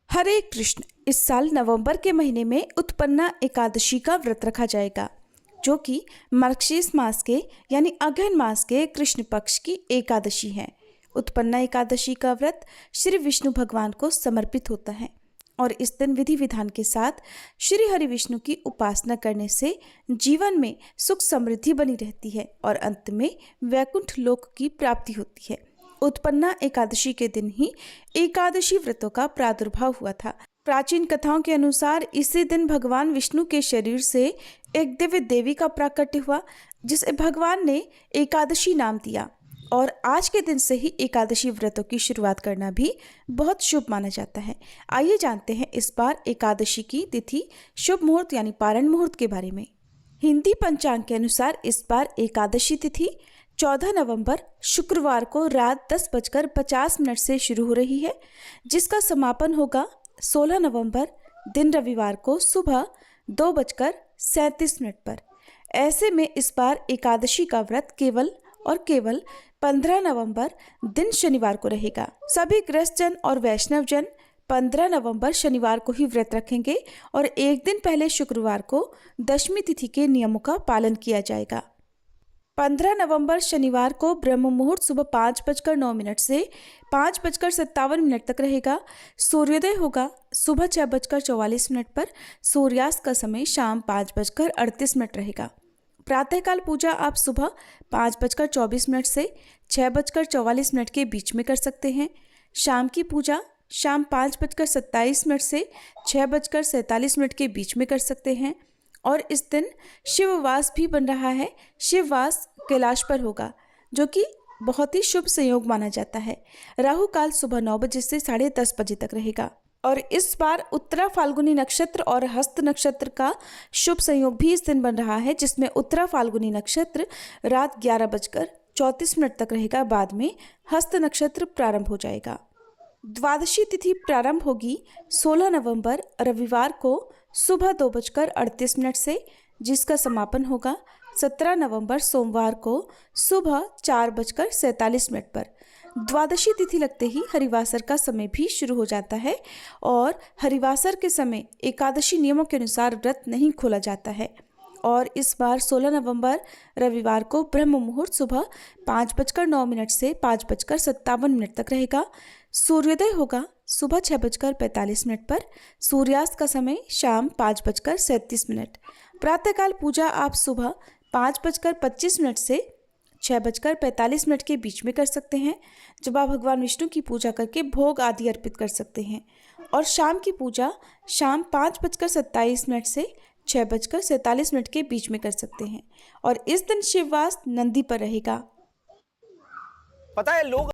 हरे कृष्ण। इस साल नवंबर के महीने में उत्पन्ना एकादशी का व्रत रखा जाएगा, जो कि मार्गशीर्ष मास के यानी अगहन मास के कृष्ण पक्ष की एकादशी है। उत्पन्ना एकादशी का व्रत श्री विष्णु भगवान को समर्पित होता है और इस दिन विधि विधान के साथ श्री हरि विष्णु की उपासना करने से जीवन में सुख समृद्धि बनी रहती है और अंत में वैकुंठ लोक की प्राप्ति होती है। उत्पन्ना एकादशी के दिन ही एकादशी व्रतों का प्रादुर्भाव हुआ था। प्राचीन कथाओं के अनुसार इसी दिन भगवान विष्णु के शरीर से एक दिव्य देवी का प्राकट्य हुआ, जिसे भगवान ने एकादशी नाम दिया और आज के दिन से ही एकादशी व्रतों की शुरुआत करना भी बहुत शुभ माना जाता है। आइए जानते हैं इस बार एकादशी की तिथि, शुभ मुहूर्त यानी पारण मुहूर्त के बारे में। हिंदी पंचांग के अनुसार इस बार एकादशी तिथि 14 नवंबर शुक्रवार को रात 10:50 से शुरू हो रही है, जिसका समापन होगा 16 नवंबर दिन रविवार को सुबह 2:37 पर। ऐसे में इस बार एकादशी का व्रत केवल 15 नवंबर दिन शनिवार को रहेगा। सभी गृहस्थजन और वैष्णव जन 15 नवंबर शनिवार को ही व्रत रखेंगे और एक दिन पहले शुक्रवार को दशमी तिथि के नियमों का पालन किया जाएगा। 15 नवंबर शनिवार को ब्रह्म मुहूर्त सुबह 5:09 से 5:57 तक रहेगा। सूर्योदय होगा सुबह 6:44 पर। सूर्यास्त का समय शाम 5:38 रहेगा। प्रातःकाल पूजा आप सुबह 5:24 से 6:44 के बीच में कर सकते हैं। शाम की पूजा शाम 5:27 से 6:47 के बीच में कर सकते हैं और इस दिन शिववास भी बन रहा है। शिववास कैलाश पर होगा, जो कि बहुत ही शुभ संयोग माना जाता है। राहु काल सुबह 9 बजे से 10:30 बजे तक रहेगा और इस बार उत्तरा फाल्गुनी नक्षत्र और हस्त नक्षत्र का शुभ संयोग भी इस दिन बन रहा है, जिसमें उत्तरा फाल्गुनी नक्षत्र रात 11:34 तक रहेगा। बाद में हस्त नक्षत्र प्रारंभ हो जाएगा। द्वादशी तिथि प्रारंभ होगी 16 नवंबर रविवार को सुबह 2:38 से, जिसका समापन होगा 17 नवंबर सोमवार को सुबह 4:47 पर। द्वादशी तिथि लगते ही हरिवासर का समय भी शुरू हो जाता है और हरिवासर के समय एकादशी नियमों के अनुसार व्रत नहीं खोला जाता है। और इस बार 16 नवंबर रविवार को ब्रह्म मुहूर्त सुबह 5:09 से 5:57 तक रहेगा। सूर्योदय होगा सुबह 6:45 पर। सूर्यास्त का समय शाम 5:37। प्रातःकाल पूजा आप सुबह 5:25 से 6:45 के बीच में कर सकते हैं, जब आप भगवान विष्णु की पूजा करके भोग आदि अर्पित कर सकते हैं। और शाम की पूजा शाम 5:27 से 6:47 के बीच में कर सकते हैं और इस दिन शिववास नंदी पर रहेगा। पता है लोग